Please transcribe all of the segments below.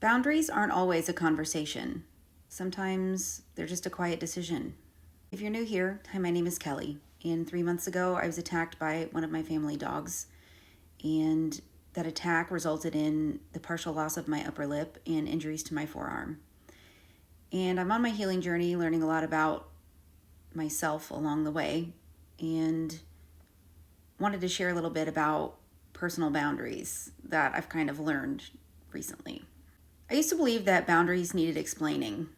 Boundaries aren't always a conversation. Sometimes they're just a quiet decision. If you're new here, hi, my name is Kelly. And 3 months ago, I was attacked by one of my family dogs. And that attack resulted in the partial loss of my upper lip and injuries to my forearm. And I'm on my healing journey, learning a lot about myself along the way. And wanted to share a little bit about personal boundaries that I've kind of learned recently. I used to believe that boundaries needed explaining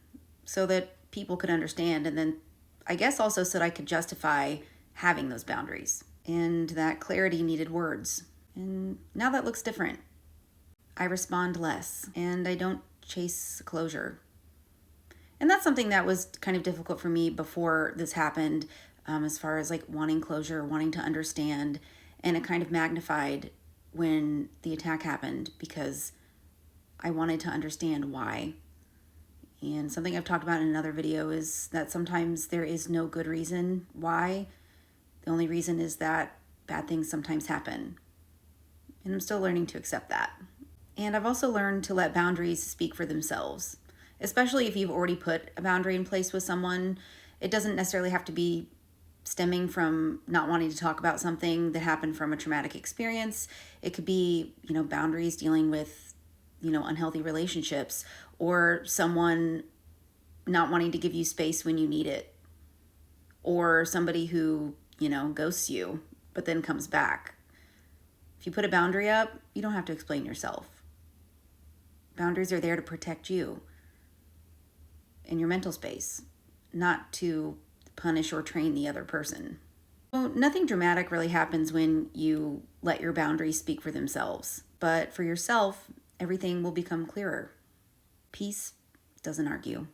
so that people could understand, and then I guess also so that I could justify having those boundaries, and that clarity needed words. And now that looks different. I respond less, and I don't chase closure. And that's something that was kind of difficult for me before this happened, as far as like wanting closure, wanting to understand, and it kind of magnified when the attack happened because I wanted to understand why. And something I've talked about in another video is that sometimes there is no good reason why. The only reason is that bad things sometimes happen. And I'm still learning to accept that. And I've also learned to let boundaries speak for themselves, especially if you've already put a boundary in place with someone. It doesn't necessarily have to be stemming from not wanting to talk about something that happened from a traumatic experience. It could be, boundaries dealing with unhealthy relationships, or someone not wanting to give you space when you need it, or somebody who, ghosts you but then comes back. If you put a boundary up, you don't have to explain yourself. Boundaries are there to protect you and your mental space, not to punish or train the other person. So nothing dramatic really happens when you let your boundaries speak for themselves, but for yourself, everything will become clearer. Peace doesn't argue.